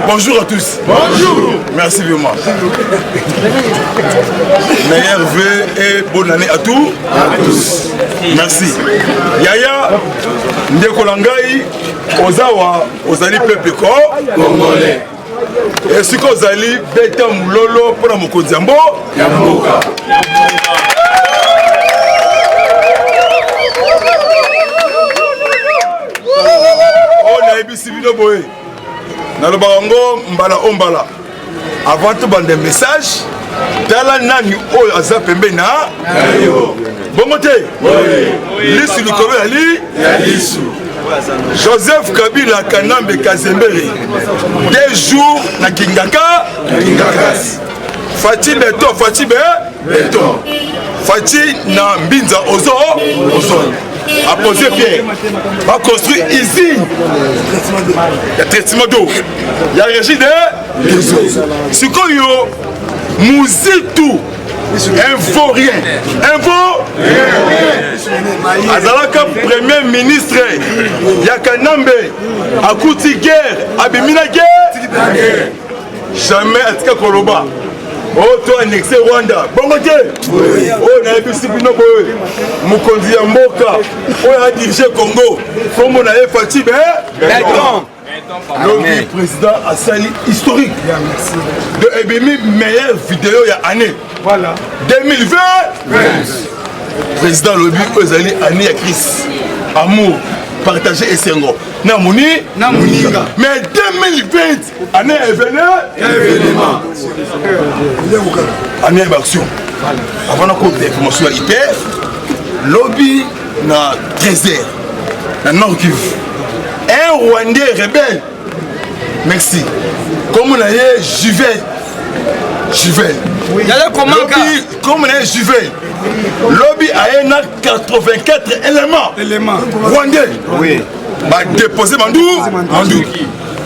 Bonjour à tous. Bonjour. Merci vraiment. Meilleur vœu et bonne année à tous. Merci. Yaya, Ndeko Langai, Ozawa, Ozali peuple congolais. Et ce que Ozali, Beta Moulolo pour la Mokondiambo, Yamboka. On a ébissi vidéo boé. Dans le barango, Mbala Ombala. Avant tout, bande de messages. Tala nani oyo aza pembena bongote lisu likolo ya lisu Joseph Kabila Kanambe Kazembere 2 jours na Kingaka Fati Beton Fati na Mbinza Ozo a posé pierre, a construit ici il y a traitement d'eau, il y a régie de ce qu'on y a Mouzitou, info rien, Azalaka premier ministre, Yakanambe, Akuti guerre, Abimina guerre, jamais Atika Koloba. Oh, toi, annexé Rwanda. Bon, ok. Oh, n'a pas si bien boy. Mukonzi ya Mboka. Oh, a dirigé Congo. Comme on a Fatih, le président a sali historique de Ebimi meilleure vidéo il y a année. Voilà. 2020. Président Lobi Ozali année à Chris. Amour, partager et sengo. Namuni, mais 2020 année événement. Année d'action. Avant la cour d'information hyper, Lobby na 13h. Na Nord Kivu. Un Rwandais rebelle. Merci. Comme on a dit Juvel. Lobby, comme on a dit Juvel. Lobby a 84 éléments. Rwandais. Oui. Bah déposer Mandou.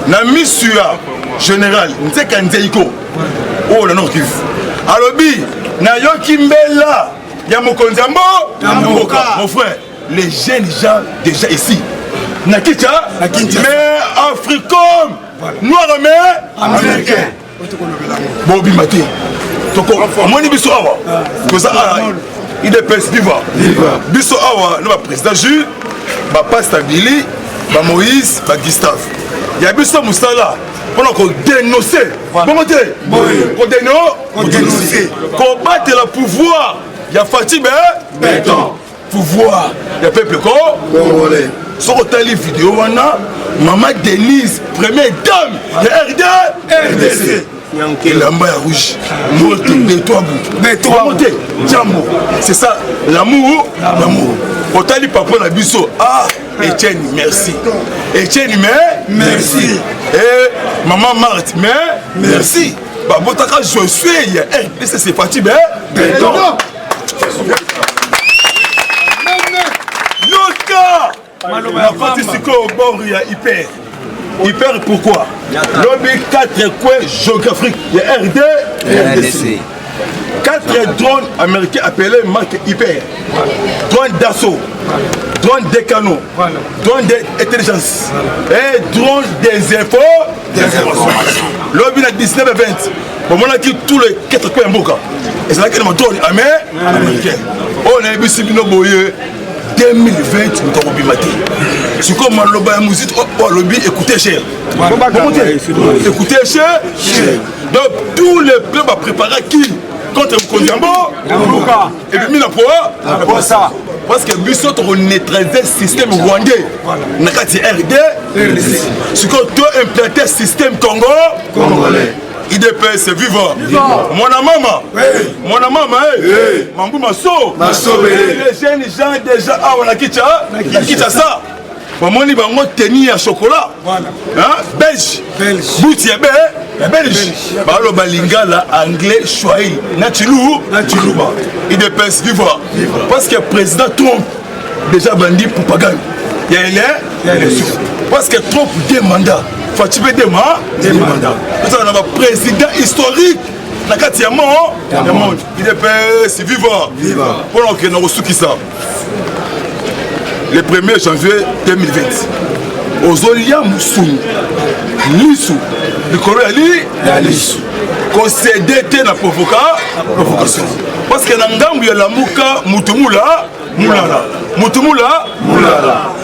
Na Missua général Nzeka Nzeiko. Oh le Nord Kivu. A Lobby na Yoki Mbela. Ya Mokondiambo. Mon frère, les jeunes gens déjà ici. Nakicha, mais Africom, noir mais américain. Bobi Maté. Moi ni biso awa. Que ça il est viva. Biso awa, le président Jules, ba Pasteur Billy, ba Moïse, ba Gustave. Il y a biso Moussala pour qu'on dénoncer. Comment dire? Qu'on dénoncer. Combattre le pouvoir. Il y a Fatih Béton. Pouvoir. Il y a peuple congolais. Sur la vidéo, Maman Denise, première dame de RDC. L'amba rouge. C'est ça, l'amour. Otali papa na biso. Ah, Etienne, merci. Etienne, merci. Et maman Marthe, merci. Babotaka, je suis. RDC, c'est Fatih Béton. La partie au bord il y a hyper pourquoi? Lobby 4 coins géographiques. Il y a RDC. 4 drones américains appelés marque hyper. Drones d'assaut, drones des canons, drones d'intelligence et drones des infos. Lobby a 19 et 20. Bon, on a dit tous les 4 coins Mboka. Et c'est là qu'il y a un drone américain. On a vu Sibino Boye. 2020, nous avons bimaté. C'est comme le musique, lobby, écoutez cher. Écoutez cher. Donc, tous les clubs à préparer qui? Contre Mokondiambo et puis, pour ça. Parce que Bissot, on neutralisé le système rwandais. On a RD. C'est quand tu as implanté le système congolais. IDPS vivant. Mon maman. Mambou Masso. Les jeunes gens déjà à Nakita ça. Maman ni bango tenir à chocolat. Belge. Bouti belge. Balo balingala anglais swahili. Natilou. IDPS vivant. Parce que le président Trump déjà bandit propagande. Il y a élection. Parce que Trump deux mandats. Fatih des mandats. Nous avons un président historique. Il est vivant. Pour que nous avons le 1er janvier 2020. Ozolia Moussoum. lisu likolo ya lisu concédé te na provocation parce que na ngambu ya lamuka mutumula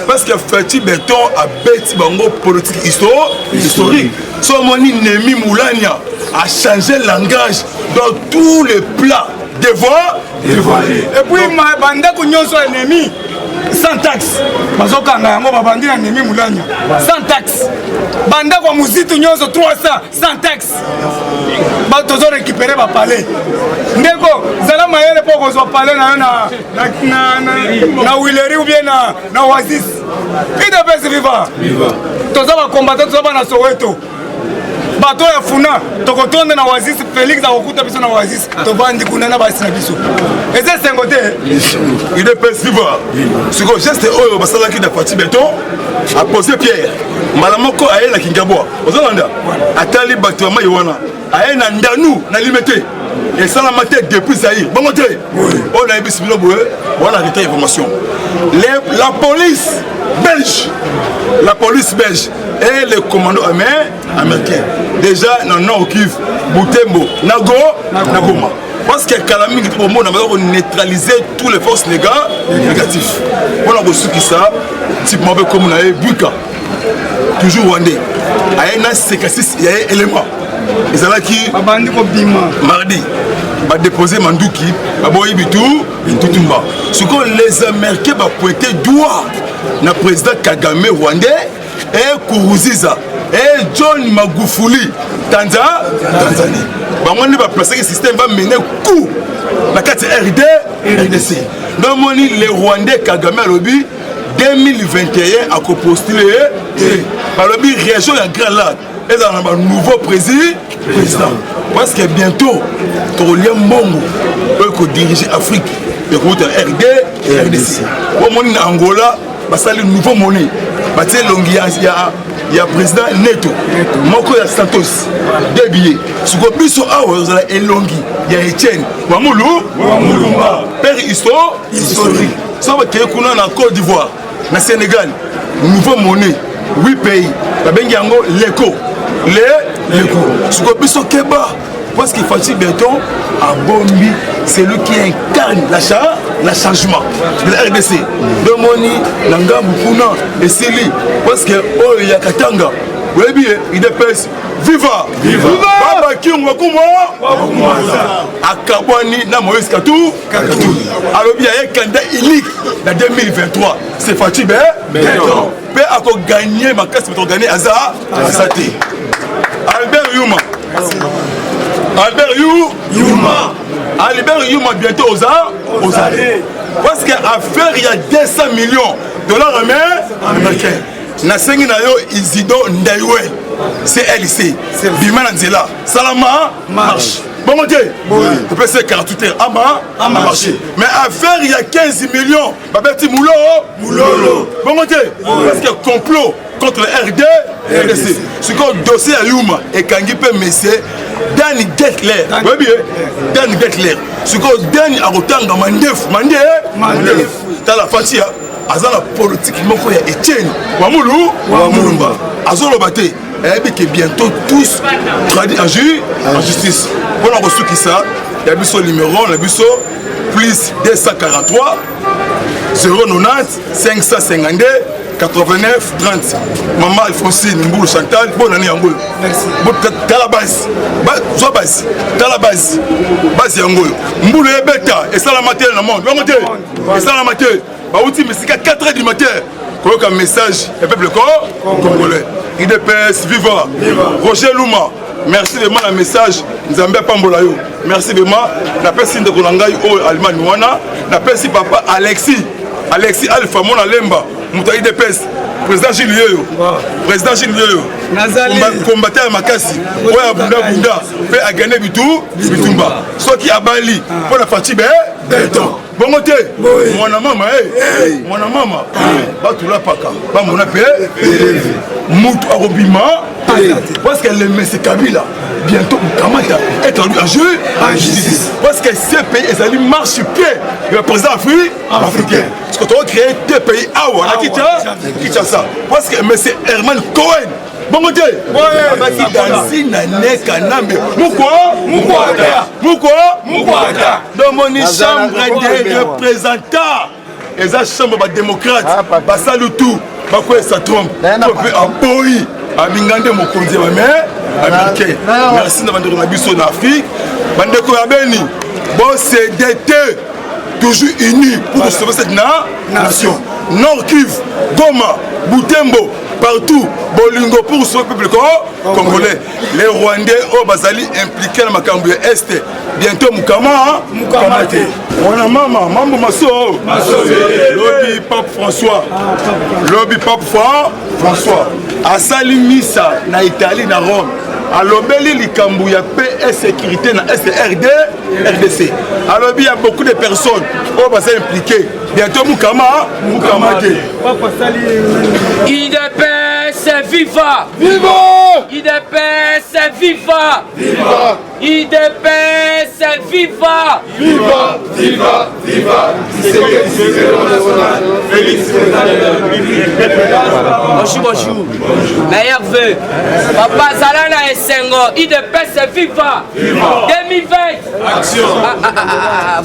parce que Fati Béton a bêti bango politique historique so moni Nemi Moulania a changé le langage dans tous les plats dévoilés et puis ma bande ko nyonso ennemi sans taxe bazokanga yango babandi na Nemi Moulania sans taxe banda kwa muzitu nyonso 300 sans taxe ba tozo récupérer ba palais ndeko zala mayele poko zo palais na Willery ou bien na Oasis ide pesi viva tozo ba combattre tozo ba na Soweto bato ya funa tokotonde na Oasis Félix akokuta biso na Oasis tovandi kuna na basi na biso eze sengote il est persiva ce que geste oyo basalaki na Fati Béton a posé pierre malamoko aye na Kingabwa ozolanda atali bato ya mai wana aye na ndanu na limité et ça la matière depuis Zaïre bon côté on a ebisi bilo boye wana reta information la police belge et les commandos américains déjà dans Nord Kivu Butembo Nagoma parce que Kalami pour moi on a neutraliser toutes les forces négatives on a reçu qui ça type mauvais comme on a eu Buka toujours Rwandais ayena C6 il y a un élément ils allaient qui mardi va déposer Manduki aboyi bitou Tumba ce que les Américains va pointer doigt na président Kagame rwandais et Kourouziza et John Magufuli Tanzanie bangoni va placer le système va mener coup la carte RDC donc moni les Rwandais Kagame lobby 2021 a postulé par le région de Grand Lac et dans un nouveau président parce que bientôt Torolien Mbongo peut diriger Afrique et route RDC au monde Angola basali le nouveau monnaie batie longi il y a président Neto moko ya Santos deux billets suko biso awa ozala elongi ya Etienne Wamulumba père historique so ba kuna na Côte d'Ivoire na Sénégal nouveau monnaie 8 pays babengi yango leko suko biso keba parce qu'il Fati Béton à Bombi c'est lui qui incarne la changement de la RDC de Moni Nanga Bukuna et Sili parce que oh il y a Katanga oui il dépêche viva Baba Kiunga Kuma Akabwani na Moïse Katou alors il y a un candidat unique en 2023 c'est Fati Béton peut encore gagner ma casse pour gagner Azate Albert Yuma bientôt aux arrêts parce qu'affaire il y a 200 millions de dollars américains na sengi na yo Isidore Ndaiwe CLC Bimana Nzela Salama marche bon côté tu peux faire 48 heures à marcher mais affaire il y a 15 millions babeti Moulolo bon côté parce que complot contre le RDC ce que dossier à Yuma et Kangi peut messer Danny Getler Danny Getler ce que Danny a retanga mandef dans la fatia azala politique moko ya Etienne Wamulumba azolo baté et que bientôt tous traduits en justice pour la reçu qui ça il y a biso numéro la biso plus 243 090 552 89 30 maman Alphonsine Mboulou Chantal bonne année Angola merci t'as la base t'as la base Angola Mboulou Ebeta et ça la matière dans le monde et ça la matière bah outil mais c'est qu'à 4h du matin quoi un message et peuple congolais IDPS viva Roger Luma merci vraiment le message Nzambe Pambola yo merci vraiment la personne de Kolangai au Allemagne wana la personne papa Alexis Alpha Mona Lemba Mouta IDPS président Gilles combattant Makasi oya bunda fait à gagner bitumba soit qui a bali pour la partie Béton bon côté mon maman batula paka ba mona pe mutu arobima parce que le monsieur Kabila bientôt Kamata est en jeu en justice parce que ces pays ils allaient marcher pied le président africain parce que tu as créé deux pays qui ça parce que monsieur Herman Cohen bongo te abaki dansi na neka nambe mukwata domoni chambre des représentants eza chambre badémocrate basali tout bakwesa trompe mpe aboyi abinga nde mokonzi ya bame américain. Merci na bandeko na biso na Afrique bandeko ya beni bosede te toujours unis pour sauver cette nation. Nord Kivu, Goma, Butembo, partout, Bolingo pour sauver le peuple congolais. Les Rwandais au Bazali impliqués dans ma Cambouille Est. Bientôt Mukamate. On a Mambo Masso. Lobby Pape François. Lobby Pape François. Asali Missa na Italie na Rome. Alors, il y a paix et sécurité dans RDC. Alors, il y a beaucoup de personnes qui sont impliquées. Bientôt, Mukamate. IDPS viva! Viva! IDPS viva! Viva! IDPS viva! Viva! Viva! Viva! Bonjour. Meilleur vœu. Papa Zalana et Sengo. IDPS viva! 2020! Action!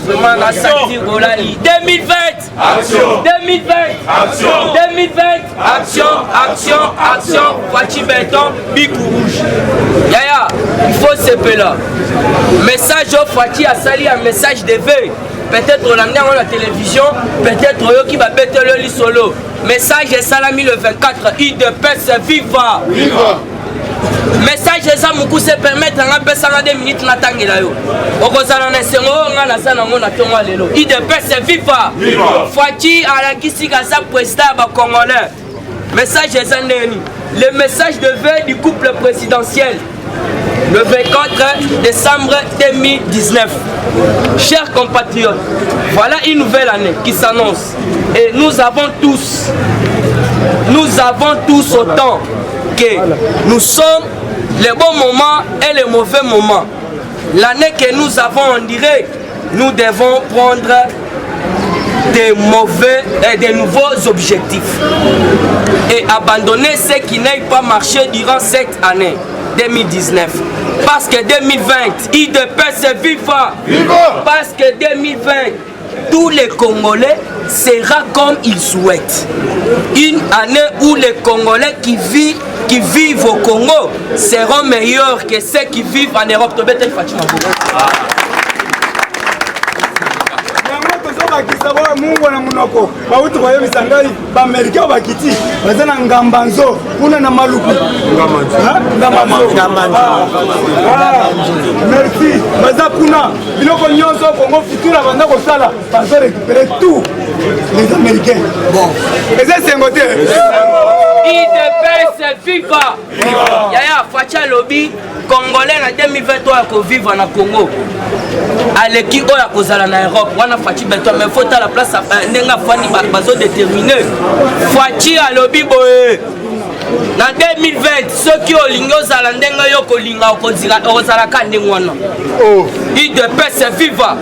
Vraiment, la sortie Golali. 2020! Action! 2020! Action! 2020! Action! Fati Béton, Bic Rouge. Yaya, il faut se là. Message au Fati a sali un message de veille. Peut-être on l'a mis à la télévision, peut-être qui va bêter le lit solo. Message est salami le 24, IDPS viva! Viva! Message est ça, beaucoup se permettre à la 2 minutes na tangela yo. Okozala na sengo ngana sana ngona tonga lelo. IDPS viva! Fati à la kisika sa président ba congolais. Message est ça neni. Le message de veille du couple présidentiel. Le 24 décembre 2019. Chers compatriotes, voilà une nouvelle année qui s'annonce. Et nous avons tous autant que nous sommes les bons moments et les mauvais moments. L'année que nous avons, on dirait, nous devons prendre des nouveaux objectifs et abandonner ce qui n'a pas marché durant cette année 2019. Parce que 2020, IDPS viva! Parce que 2020, tous les Congolais sera comme ils souhaitent. Une année où les Congolais qui vivent au Congo seront meilleurs que ceux qui vivent en Europe. Kisaba mungu na munoko bautu kwa yemi sangai ba Amerika bakiti bazana ngambanzo kuna na maluku ngambanzo merci baza kuna biloko nyonso Congo futura banda ko sala baza récupérer tout les Américains bon et c'est ngote IDPS viva! Yaya Facha lobby Congolais en 2023 ko vivre na Congo. Aleki oya kozala na Europe wana Fati Beto mais faut à la place ndenga fani bazo déterminer. Fati a lobby boye. Na 2020 ceux qui olingo zala ndenga yo kolinga okozala ka ndenga wana. IDPS viva!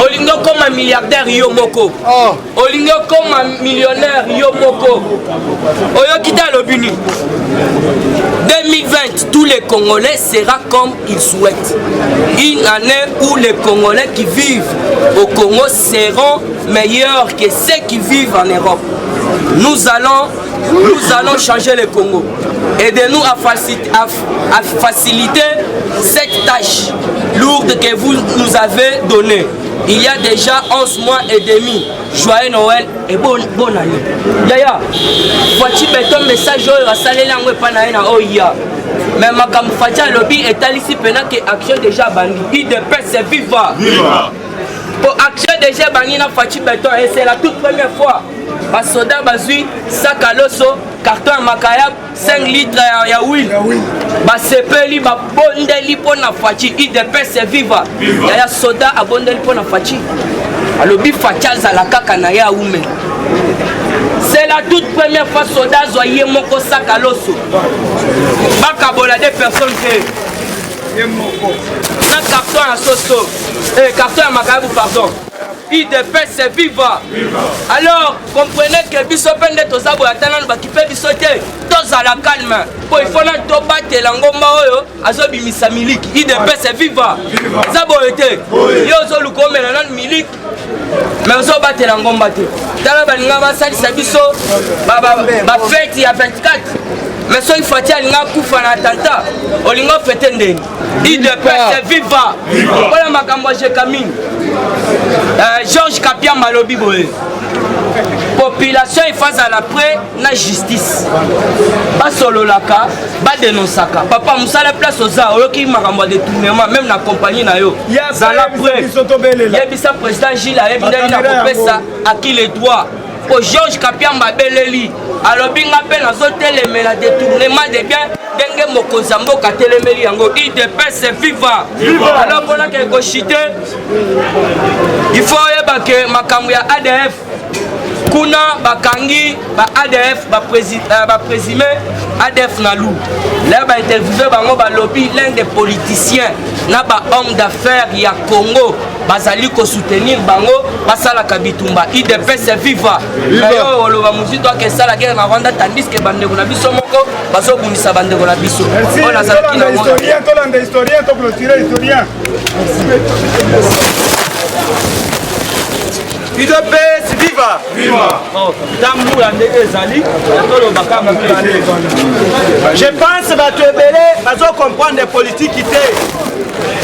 Olingo comme un milliardaire yo moko. Olingo comme un millionnaire yo moko. Oyo kita lobini. 2020, tous les Congolais sera comme ils souhaitent. Une année où les Congolais qui vivent au Congo seront meilleurs que ceux qui vivent en Europe. Nous allons changer le Congo. Aidez-nous à faciliter cette tâche lourde que vous nous avez donnée. Il y a déjà 11 mois et demi. Joyeux Noël et bonne année. Yaya, Fati Beton message oyo asaleli yango epa na ye na oya. Mais makambo Fati alobi etalisi pena ke action déjà bandi. IDPS viva! Pour action déjà bandi na Fati Beton et c'est la toute première fois. Basoda bazui sac à l'osso, carton à makayab, 5 litres ya huile. Basepeli babondeli pona Fati. IDPS viva! Yaya soda abondeli pona Fati. Alobi Fati azala kaka na ya ume. C'est la toute première fois soda zoye moko sac à l'osso. Bakabola des personnes que na carton à soso. Carton à makayab pardon. IDPS viva. Alors, comprenez que biso pende tozabo atana bakipe biso te. Tozala calme. Po il faut na to battre la ngomba oyo azobimisa miliki. IDPS viva. Zabo ete. Yo zo lukomela na miliki. Mais ozo battre la ngomba te. Tala balinga basalisa biso ba fête ya 24. Mais so il faut tia linga kufa na attentat. Olinga fête ndeni. IDPS viva. Voilà makambo je kamine. Georges Kapia Malobi boye. Population est face à l'après na justice. Pas solo laka, pas dénonçaka. Papa Moussa place aux arts, qui m'a renvoyé détournement, même la compagnie na yo. Ça l'après. Il y a bisa président Gilles a évidemment na ça à qui les doigts. Au Georges Kapia Mbabeleli. Alors binga pe na zotel mais la détournement de bien denge mokozambo katelemeli yango IDPS viva. Alors voilà que kochite. Il faut yeba que makambo ya ADF kuna bakangi ba ADF ba présumé ADF Nalou. Là ba interviewé bango ba lobby l'un des politiciens na ba homme d'affaires ya Congo bazali ko soutenir bango basala kabitumba IDPS viva. Ayo lo ba muzito ke sala guerre na Rwanda tandis que bande ko na biso moko baso bunisa bande ko na biso. On a ça qui na historien to lande historien to clôturer historien. IDPS viva! Viva! Je pense que tu vas comprendre la politique.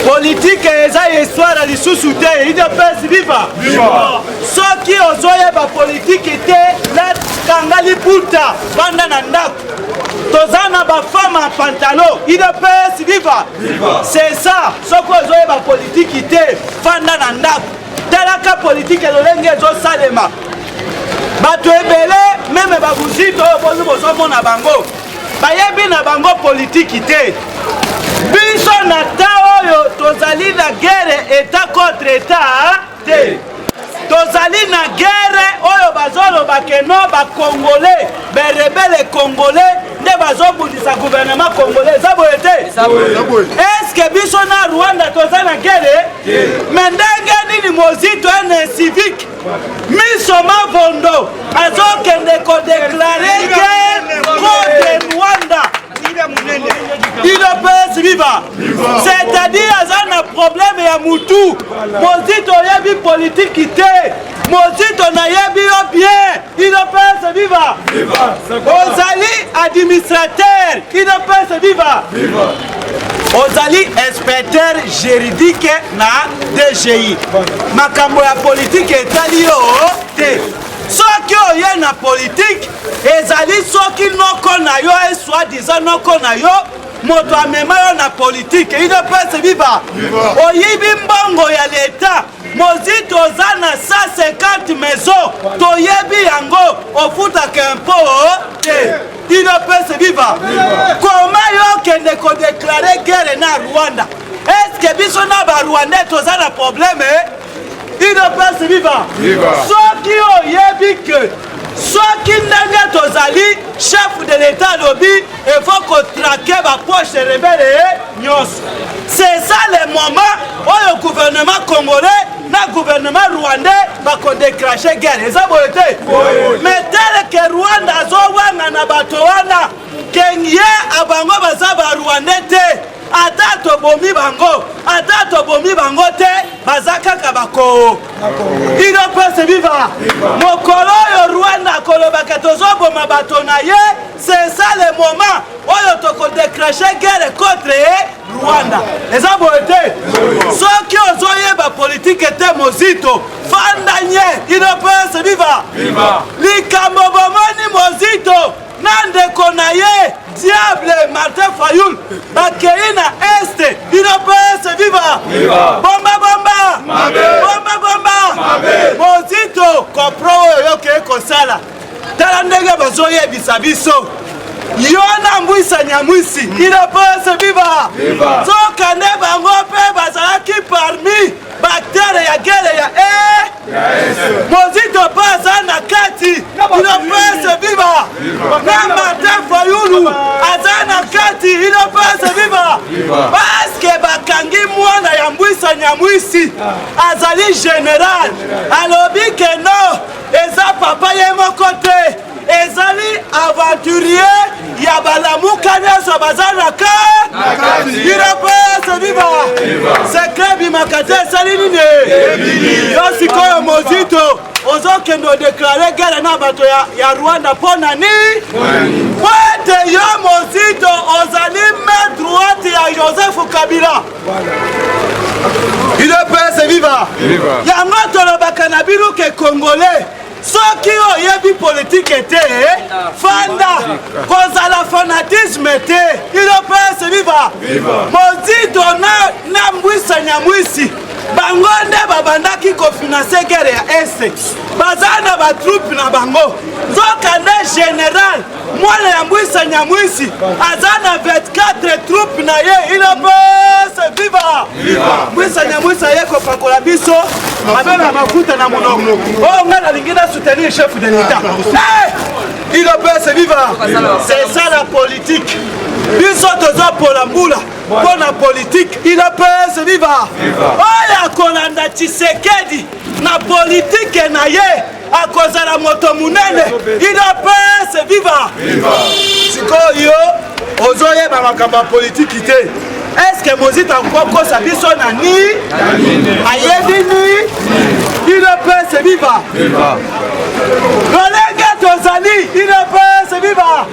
Politique et les histoires à l'issue-souté. IDPS viva! Viva! Ceux qui ont la politique étaient la Kangali Puta, Bandananda. Tozana ba femme en pantalon. IDPS viva! C'est ça. Ceux qui ont la politique étaient Bandananda. Talaka politique elolenge ezo salema bato ebele meme babuzito bozo bozomona bango bayebi na bango politique te biso na ta oyo tozali na guerre état contre état te tozali na guerre oyo bazoloba keno bakongolais berebele congolais nde bazobundisa gouvernement congolais eza boye te est-ce que biso na Rwanda toza na guerre mais ndenge nini mozito ene civique miso mavondo azokende kodéclare guerre contre Rwanda IDPS viva. C'est-à-dire qu'il y a un problème à Moutou. Mozito yebi politique té. Mozito na yebi bien. IDPS viva. Ozali administrateur. IDPS viva. Ozali inspecteur juridique na DGI. Makambo ya politique etali yo té. Soki oye na politique ezali soki noko na yo e soi-disant noko na yo moto amema yo na politique IDPS viva oyibi mbongo ya l'État mozito oza na 150 maisons toyebi yango ofutaka impôt te IDPS viva koma yo kende kodéclare guerre na Rwanda est-ce que biso na ba Rwandais toza na problème IDPS viva. Ceux qui ont yebi que ceux qui n'ont tozali chef de l'État lobby il faut qu'on traque ma poche rebelle. C'est ça le moment où le gouvernement congolais le gouvernement rwandais va déclencher guerre. Mais tel que Rwanda a na bato wana kenye abango bazaba rwandais te. Atato bomi bango te bazaka kabako IDPS viva mokolo yo Rwanda kolobaka tozoboma bato na ye c'est ça le moment oyo toko déclencher guerre contre Rwanda eza boete soki ozoyeba politique te mozito fandanye IDPS viva likambo bomoni mozito nandeko na ye diable Martin Fayoul bakei na este IDPS viva bomba mozito kopro oyo ke kosala tala ndenge bazoyebisa biso yo na mbwisa nyamwisi IDPS viva soka nde bango mpe bazalaki parmi baktere ya gere ya Mozito paza na kati inopese viva na Martin Fayulu aza na kati inopese viva paske bakangi mwana ya Mbwisa Nyamwisi azali general alobi keno eza papa ye moko te ezali aventurier ya balamuka nyonso baza na kati inopese viva sekre bimakate esali nini yo sikoyo Mozito ozokende odeklare guerre na bato ya Rwanda mpo nani po ete yo Mozito ozali main droite ya Joseph Kabila UDPS viva yango tolobaka na bino ke congolais soki oyebi politike te fanda kozala fanatisme te UDPS viva Mozito na Mbwisa Nyamwisi bango nde babandaki kofinanse guerre ya este baza na batroupe na bango nzoka nde general mwana ya Mbwisa Nyamwisi aza na 24 troupe na ye UDPS viva Mbwisa Nyamwisi aye kopakola biso abe na mafuta na monoko oyo nga nalingi na soutenir chef de l'état UDPS viva c'est ça la politique biso tozopola mbula mpona politike UDPS viva oyo akolanda Tshisekedi na politike na ye akozala moto munene UDPS viva sikoyo ozoyeba makambo ya politiki te eske Mozito akokosa biso na ni ayebi ni UDPS viva lolenge tozali UDPS viva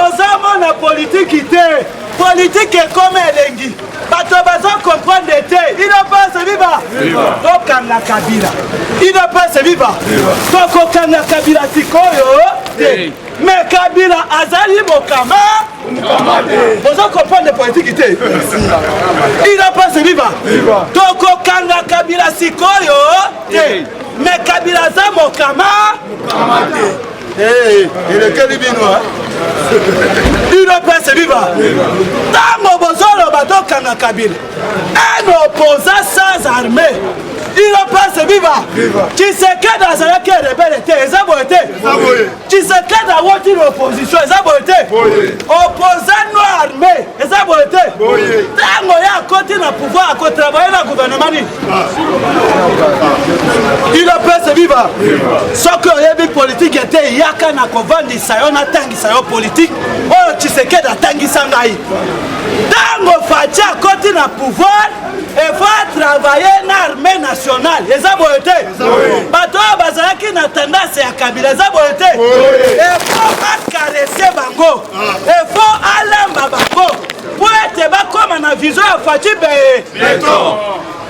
ozomona politiki te politike ekoma elengi bato bazo comprendre te UDPS viva tokanga Kabila UDPS viva tokokanga Kabila sikoyo te me Kabila azali mokama bozo comprendre politiki te UDPS viva tokokanga Kabila sikoyo te me Kabila aza mokama elekeli bino UDPS viva ntango bozoloba tokanga Kabila un opposant sans armée UDPS viva Tshisekedi azalaki rebele te eza boye te Tshisekedi awoti na opposition eza boye te opposant no armé eza boye te ntango ye akoti na pouvoir akotravaille na gouvernement nini UDPS viva soki oyebi politike ete yaka na kovandisa yo natangisa yo politike oyo Tshisekedi atangisa ngai ntango Faci akoti na pouvoir efo travailler na armée nationale eza boye te bato oyo bazalaki na tendance ya Kabila eza boye te efo bakarese bango efo alemba bango po ete bakoma na vision ya Faci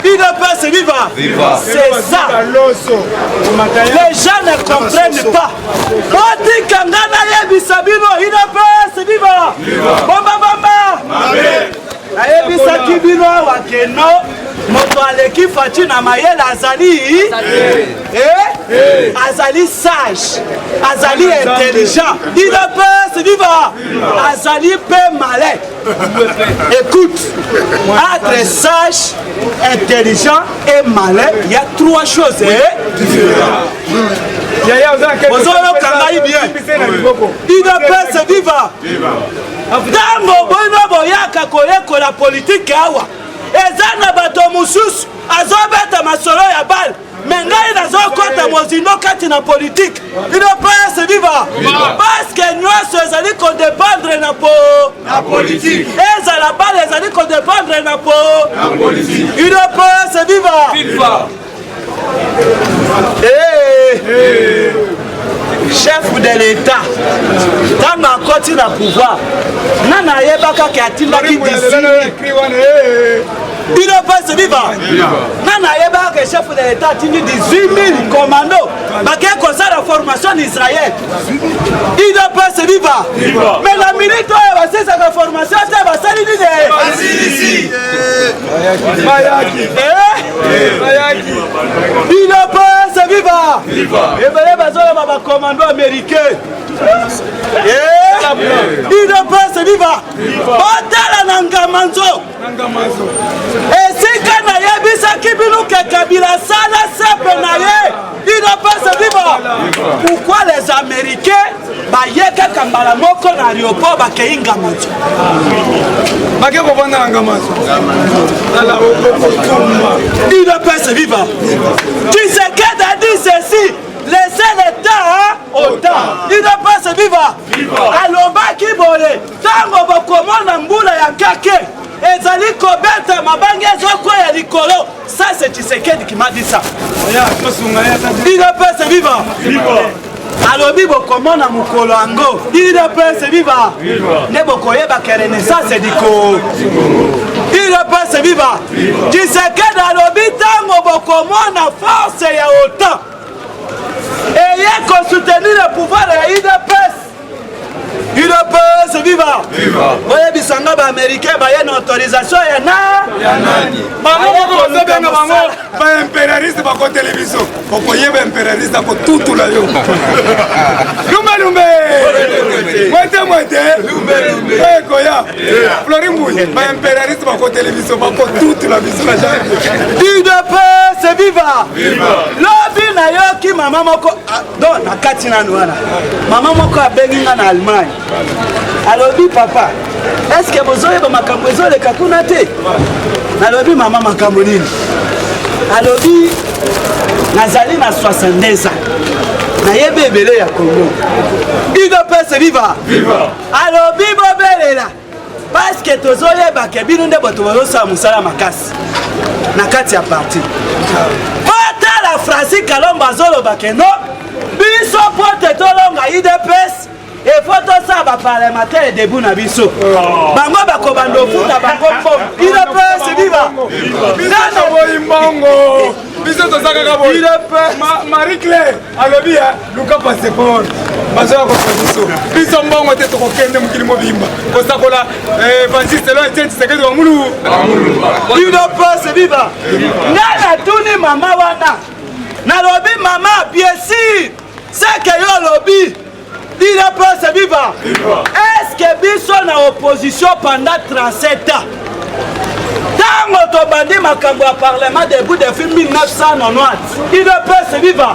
UDPS viva c'est ça les gens ne comprennent pas otika nga nayebisa bino UDPS viva bomba nayebisaki bino awa keno moto aleki Faci na mayele azali sage azali intelligent UDPS viva azali pe malin écoute être sage intelligent et malin il y a trois choses ozoyokangai bien UDPS viva ntango boino boyaka koyekola politike awa eza na bato mosusu azobeta masolo ya bale me ngai nazokota mozindo kati na politike UDPS viva paske nyonso ezali kodependre na politike ezala bale ezali kodependre na politike UDPS viva chef de l'état ntango akoti na pouvoir nana ayebaka ke atindaki UDPS viva nana ayebaka ke chef de l'état atindi 18 000 commando bakei kosala formation en Israël UDPS viva mais na minute oyo basisaka formation te basali nini UDPS viva ebele bazoloba bacommando américain UDPS viva otala na Ngamanzo esika nayebisa nayebisaki bino ke Kabila sala sepe na ye il ne peut se vivre. Pourquoi les Américains bayeka kambala moko na aéroport bakei Ngamazo bakeko vanda Ngamazo il ne peut se vivre. Tshisekedi a dit ceci, laissez l'État au temps, il ne peut se vivre. Alobaki boye tango bokomona mbula ya kake ezali kobeta mabangi ezokwea likolo. Ça c'est Tshisekedi qui m'a dit ça. Il ne peut se vivre. Alobi bokomona mukolo ango il ne peut se vivre. Ne bokoyeba ke renaissance diko il ne peut se vivre. Tshisekedi alobi tango bokomona force ya OTAN et y'a qu'on soutenir le pouvoir de l'IDPS. Il ne peut se vivre. Voyez, bisanga ba américain ba y'a une autorisation ya nani. Bango bien bango ba impérialiste ba ko télévision. Bokoye ba impérialiste ko tout la yo. Lumbe. Moite. Lumbe. Eh koya. Florimouille ba impérialiste ba ko télévision ba ko toute la vision la jamais. Il ne peut se vivre. Lobi na yo ki mama moko donc na katina nwana. Mama moko abenginga na Allemagne. Alobi papa, est-ce que vous avez makambo ezoleka kuna te? Alobi mama makambo nini? Alobi nazali na 62 ans. Na yebe ebele ya Congo. Il ne peut se vivre. Alobi bobelela. Parce que tozoyeba ke bino nde boto bozosa musala makasi. Na kati ya parti. Pata la Francis Kalomba zoloba ke no. Biso pote tolonga IDPS. Et faut tout ça va parlementaire debout na biso. Bango bako bando futa bango fo. Il ne peut se vivre. Nana boyimbango. Biso to saka ka boy. Il ne peut. Marie Claire alobi ya luka passeport. Bazoya ko biso. Biso mbongo te to kokende mukili mobimba. Ko sakola Francis Telo et Tshisekedi wa mulu. Il ne peut se vivre. Nana tuni mama wana. Na lobi mama bien sûr. C'est que yo lobi. Il ne peut se vivre. Est-ce que biso na opposition pendant 37 ans? Tango to bandi makambo ya parlement début depuis 1990. Il ne peut se vivre.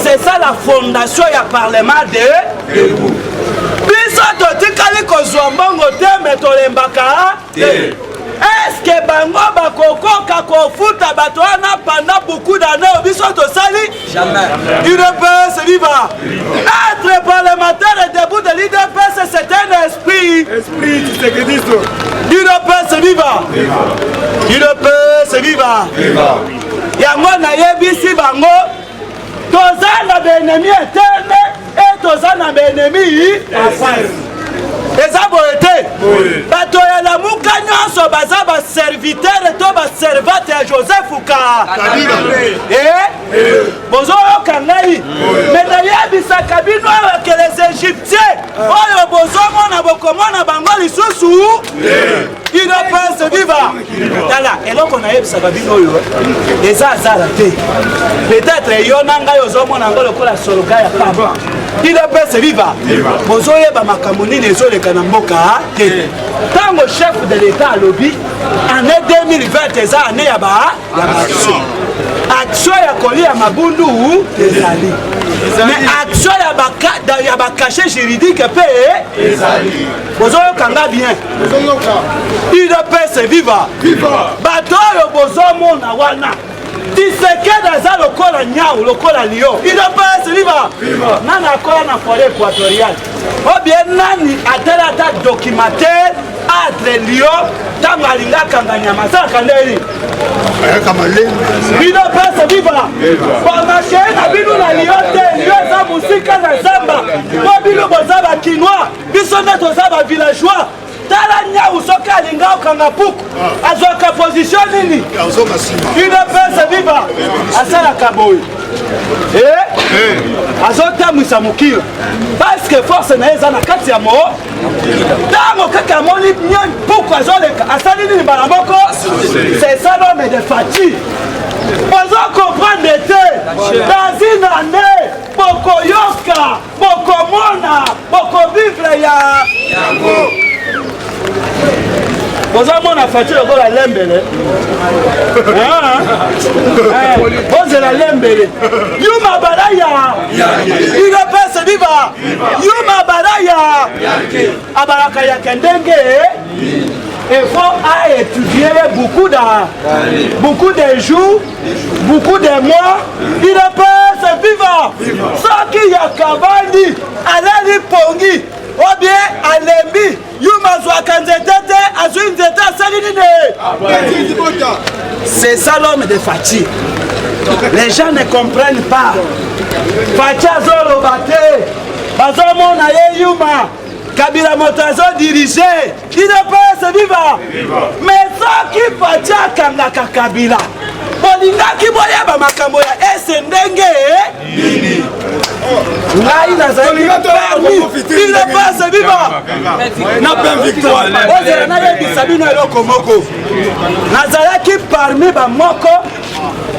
C'est ça la fondation ya parlement de biso to tikali kozwa mbongo te mais tolembaka te. Est-ce que bango bakokoka kofuta bato wana pendant beaucoup d'années au biso to sali? Jamais. Il ne peut se vivre. Être parlementaire et debout de l'IDPS, c'est un esprit. Esprit Tshisekedi. Il ne peut se vivre. Il ne peut se vivre. Yango na yebisi bango toza na benemi eterne et toza na benemi affaire. Eza boete bato ya lamuka nyonso baza baserviteur to baservante ya Joseph Kabila bozoyoka ngai me nayebisaka bino ke les Égyptiens oyo bozomona bokomona bango lisusu il ne peut se vivre. Tala eloko nayebisaka bino oyo eza azala te peut-être yo na ngai ozomona ngo lokola sologa ya papa. Il ne peut se vivre. Bozoyeba makambo nini ezoleka na mboka te. Tango chef de l'État alobi année 2020 eza année ya ba action ya kolia mabundu ezali. Mais action ya ba cachet juridique pe ezali. Bozoyoka nga bien. Il ne peut se vivre. Bato yo bozomona wana Tshisekedi aza lokola nyau, lokola lion. Il ne peut se vivre. Nani akola na forêt équatoriale. Ou bien nani atela documentaire entre lion tango alingaka nganyama saka ndeli. Il ne peut se vivre. Pendant que na bino na lion te, lion za musika na zamba. Bo bino boza ba kinois, biso nde toza ba villageois. Tala nyau soka alinga okanga puku azwaka position nini? Il ne peut se vivre. Asala kaboyi azotamwisa mokili parce que force na eza na kati ya mo ntango kaka amoni puku azoleka asali nini mbala moko? C'est ça l'homme de fatigue. Ozo comprendre te dans une année bokoyoka bokomona bokovivre ya yango. ozomona faci lokola lembele ozela lembele yuma baraya idps viva yuma baraya abalaka yake ndenge il faut à étudier beaucoup de jours, beaucoup de mois. Il ne peut se vivre. Ce qui y a Kabandi, Alali Pongi, ou bien Alembi, Yumazwa Kanzetete, Azun Zeta Salinine. C'est ça l'homme de Fatih. Les gens ne comprennent pas. Fatih Azolo Bate, Bazomona Yuma. Kabila Motazo dirigé, il ne peut se vivre. Mais ça qui Fatia Kangaka Kabila, Bolinga qui boyaba makambo ya esendenge. Ngai nazali permis, il ne peut se vivre. Na pas victoire. Ozela na yebi sabino eloko moko. Nazalaki parmi ba moko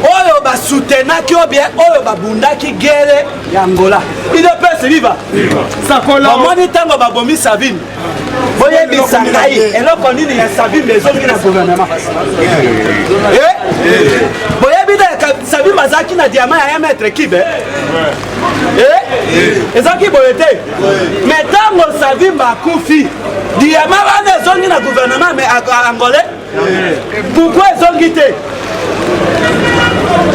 oyo ba soutenaki ou bien oyo ba bundaki guerre ya Angola. Il ne peut se vivre. Sakola moni tango ba bomi Savine. Boye bisangai eloko nini ya Savine bezongi na gouvernement. Boye bida Savine mazaki na diamant ya maître Kibe. Ezaki boyete. Mais tango Savine ba kufi diamant wana zongi na gouvernement mais angolais. Pourquoi zongi te?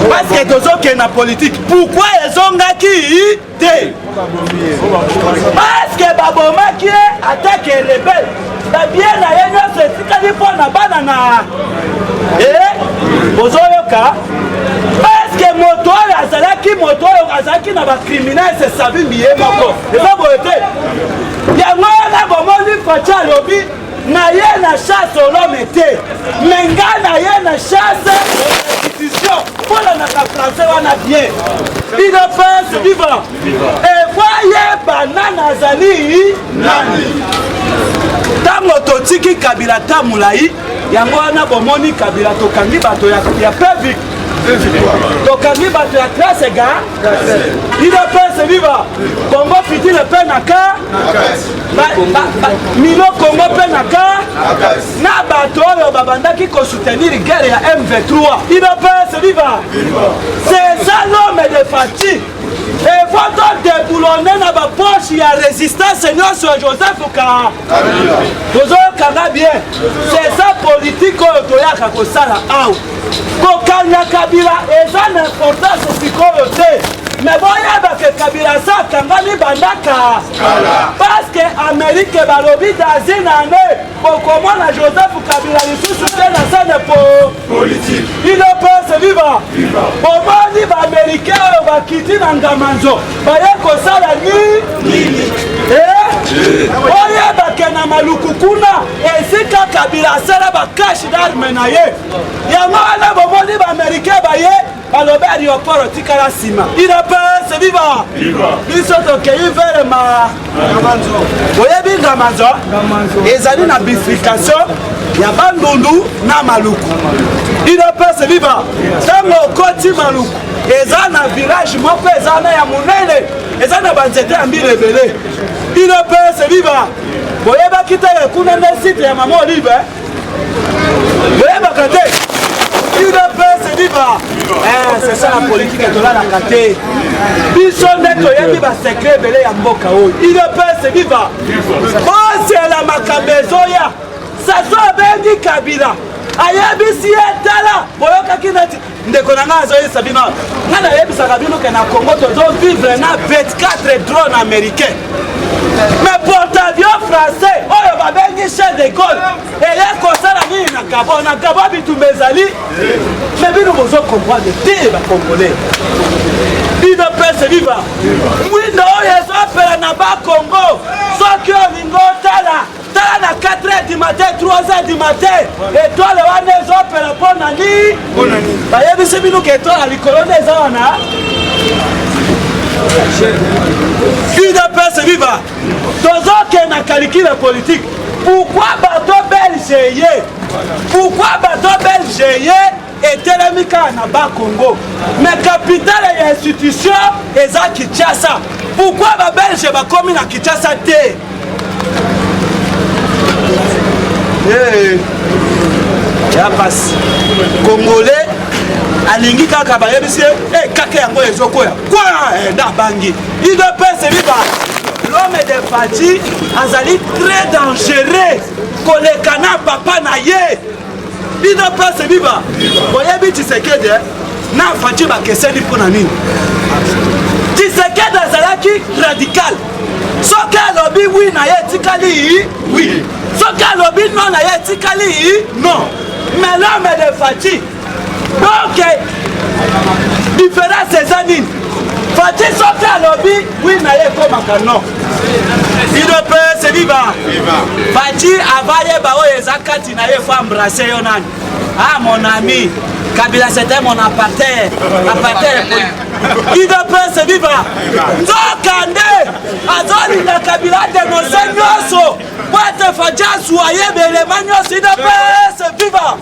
Parce que tozoke na politique. Pourquoi ils ont gaki té? Parce que babomaki attaque les rebelles. La bien na yenyo se tikali pona banana. Bozoyoka. Parce que moto azalaki moto azalaki na ba criminel se sabi biye moko. Eza boyete. Yango na bomoni facha lobi na ye na chasse l'homme té. Menga na ye na chasse pour la français on a bien il ne peut se vivre et voyez banana zali nani tango totiki Kabila tamulai yango wana bomoni Kabila tokangi bato ya public tokangi bato ya classe ga il ne peut se vivre Congo fiti le penaka Milo Congo penaka na bato oyo babandaki ko soutenir guerre ya M23 il ne peut se vivre c'est ça l'homme de Fatih et votre déboulonner na ba poche ya résistance seigneur sur Joseph Ka tozo kanga bien c'est ça politique oyo toyaka kosala aw kokanya Kabila eza n'importance sikoyo te. Mais voyez que Kabila sa kangani bandaka parce que Amérique balobi dazinane bokomona Joseph Kabila lisusu te na scène politique il ne peut se vivre bomoni ba américain oyo bakiti na ngamanzo baye kosala nini oyeba ke na maluku kuna esika Kabila asala bakashi d'arme na ye yango wana bomoni ba américain baye balobi aéroport tikala nsima il ne peut se vivre biso tokei vers oyebi ngamanzo ezali na bifurcation ya bandundu na maluku il ne peut se vivre ntango okoti maluku eza na village moko eza na ya monene eza na banzete ya mbila ebele il ne peut se vivre boyebaki te kuna nde site ya mama olive boyebaka te il ne peut se vivre c'est ça la politique etolalaka te biso nde toyebi basekre ebele ya mboka oyo il ne peut se vivre osela makambo ezoya saso abengi Kabila ayebisi ye tala boyokaki neti ndeko na ngai azoyebisa bino ngai nayebisaka bino ke na Congo tozovivre na 24 drone américain mais porte-avions français oyo babengi chef de Gaulle eye kosala nini na Gabon na Gabon bitumba ezali mais bino bozokomprendre te bacongolais il ne peut se vivre mwindo oyo ezopela na bakongo soki olingo otala tala na 4h du matin 3h du matin étoile wana ezopela mpo na nini bayebisi bino ke étoile ya likolo nde eza wana il ne peut se vivre tozoke na calcul politique pourquoi bato belge ye pourquoi bato belge ye etelemi kaka na bakongo mais capitale ya institution eza Kinshasa pourquoi babelge bakomi na Kinshasa te ya passe congolais alingi kaka bayebisi kaka yango ezokoya kwa nda bangi idps viva l'homme de Fati azali très dangereux koleka na papa na ye idps viva boyebi Tshisekedi na Fati bakeseni mpona nini Tshisekedi azalaki radical soki alobi wi na ye etikali wi soki alobi non na ye etikali non mais l'homme de Fati donc différence eza nini Fati soki alobi wi na ye ekomaka non idps viva Fati avayeba oyo eza kati na ye fo embrase yo nani mon ami Kabila c'était mon apartheid idps viva nzokande azolinga Kabila denonse nyonso po ete Fati azwa yebelema nyonso idps viva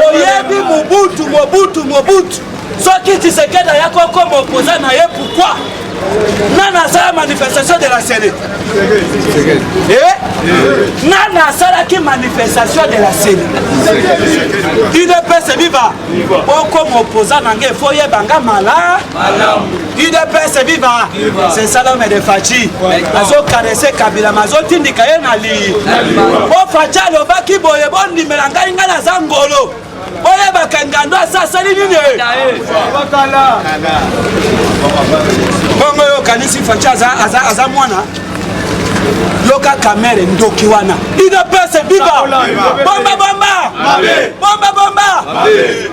oyebi Mobutu soki Tshisekedi ayaki okoma opposa na ye pourquoi nana asala manifestation de la CENI nana asalaki manifestation de la CENI idps viva okoma opposa na nge fo yebanga malamu idps viva c'est ça l'homme de Fati azokarese Kabila mazotindika ye na li po Fati alobaki boye bondimela ngai ngai naza ngolo oye bakangando asasali nini bongo yo kanisi Fati aza mwana loka kamere ndoki wana idps viva bomba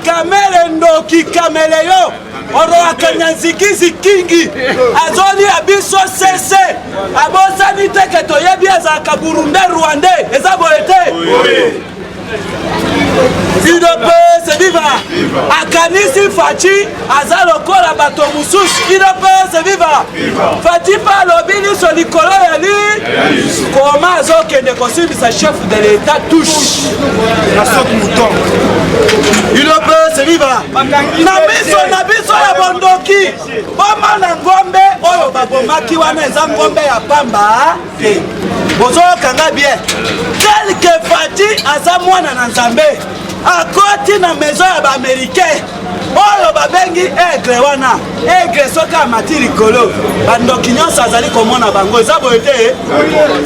kamere ndoki kamele yo oroaka nyanzikizi kingi azoli abiso sese abosani teke toyebi ezalaka Burundi Rwandais eza boye te idps viva akanisi Fati aza lokola bato mosusu idps viva Fati mpe alobi liso likolo ya koma azokende kosimbisa chef de l'état touche na soki mouton idps viva na biso ya bondoki bomona ngombe oyo babomaki wana eza ngombe ya pamba te bozokanga bien quelque Fati aza mwana na Nzambe akoti na maison ya baaméricain oyo babengi aigle wana aigle soki amati likolo bandoki nyonso azali komona bango eza boye te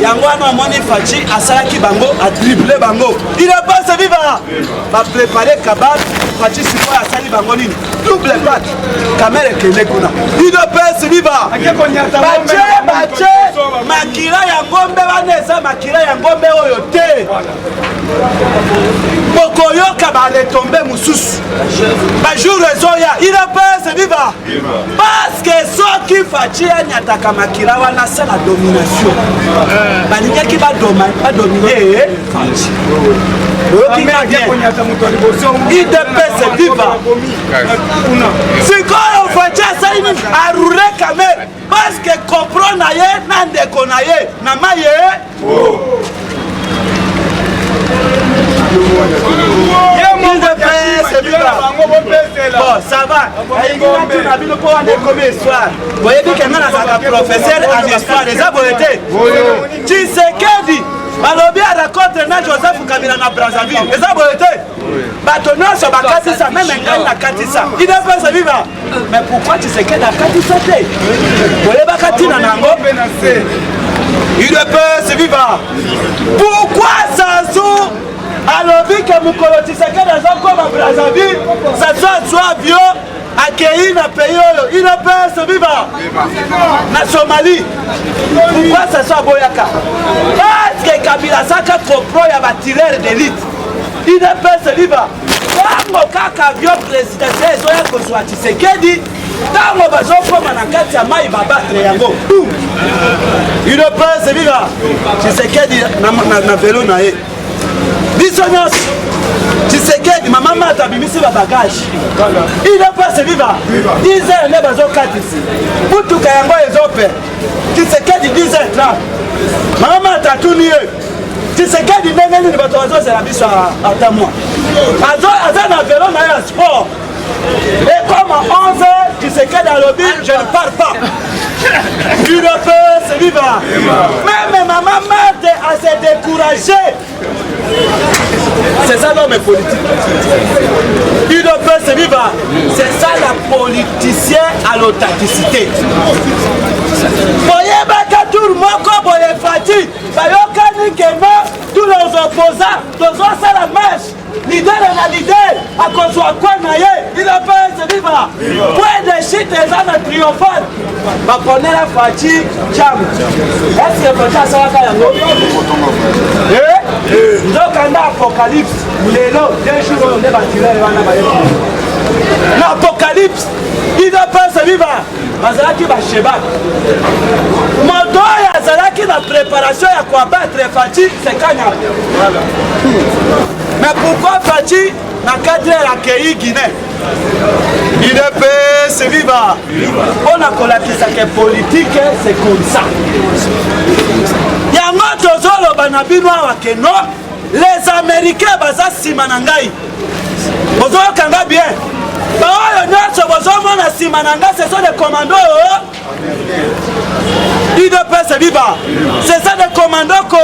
yango wana omoni Fati asalaki bango adrible bango idps viva baprepare kabab Fati sikoyo asali bango nini double pate kamere ekende kuna idps viva batie makila ya ngombe wana eza makila ya ngombe oyo te bokoyoka baletombe mosusu bajour ezoya idps viva parceke soki Fati anyataka makila wana c'est la domination balingaki badomine Fati idps viva sikoyo Fati asali nini arure kamere parceke kompro na ye na ndeko na ye na maye bon ça va ayingi na bino po wana ekomi histoire boyebi ke nga nazalaka professeur en histoire eza boye te Tshisekedi balobi aracontre na Joseph Kabila na Brazzaville eza boye te bato nyonso bakatisa meme ngai nakatisa idps viva mais pourquoi Tshisekedi akatisa te boyebaka ntina nango idps viva pourquoi Sassou alobi ke mokolo Tshisekedi azokoma Brazzaville Sassou azwa avion akei na pays oyo idps viva na Somalie pourquoi Sassou aboyaka parceke Kabila azaka compro ya batireur d'élite idps viva ntango kaka avion présidentiel ezoya kozwa Tshisekedi ntango bazokoma na kati ya mai babatre yango idps viva Tshisekedi na velo na ye biso nyonso Tshisekedi mama mata abimisi babagage idps viva 10h nde bazokatisi butuka yango ezope Tshisekedi 10h30 mama mata atuni ye Tshisekedi ndenge nini bato bazozela biso ata mwa aza na velo na ye ya sport et comme à 11h Tshisekedi alobi je ne pars pas idps viva même maman mate a se découragé C'est ça l'homme politique. UDPS viva, c'est ça la politicien à l'authenticité. Boyebaka tout le monde comme boye fati, bayokani kema tous les opposants, tous ça la marche. Leader na leader, à cause de quoi naïe, UDPS viva. Point de shit et ça na triomphal. Ma connaît la fati, jam. Est-ce que fati ça va faire yango? Donc on a Apocalypse, les lots, des jours on est bâtiré l'Apocalypse, il ne peut se vivre. Mazalaki va Sheba. Moto ya Zalaki na préparation ya combattre Fati, c'est Kanya. Mais pourquoi Fati na cadre accueilli Guinée? Il ne peut se vivre. On a colakisa que politique, c'est comme ça. Yango tozolo banabino wakeno. Les Américains baza simanangai. Bozo kanga bien. Baoyo nyonso bozo mona simananga, ce sont des commandos. Il ne peut se vivre. C'est ça des commandos ko.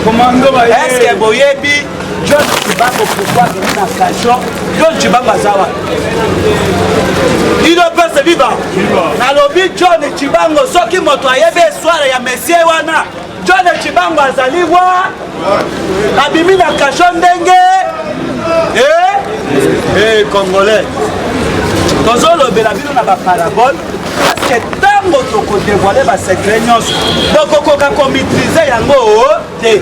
Commando ba. Est-ce que boyebi John Chibango pourquoi il na cachot? John Chibango azawa. Il ne peut se vivre. Na lobi John Chibango soki moto ayebe soirée ya monsieur wana. John Chibango azali wa abimi na cachot ndenge Congolais. Tozolobela bino na ba parabole parce que tango toko dévoiler ba secret nyonso bokokoka ko maîtriser yango te.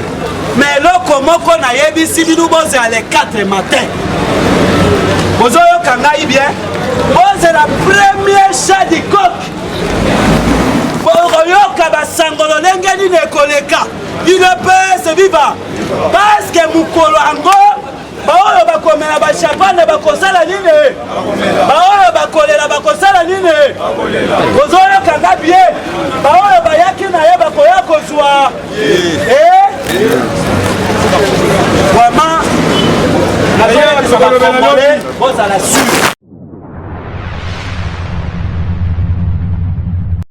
Mais loko moko na yebisi bino boze à les 4 matin. Bozoyo kangai bien. Boze la première chat du coq. Boroyoka basangolo ndenge ni nekoleka. Il ne peut se vivre parce que mukolo ango baoyo bakomela ba champagne bakosala nini? Baoyo bakolela bakosala nini? Bozoyo kanga bien. Baoyo bayaki na ye bakoya kozwa. Vraiment, la vie est sur la Congolais, vous allez la suivre.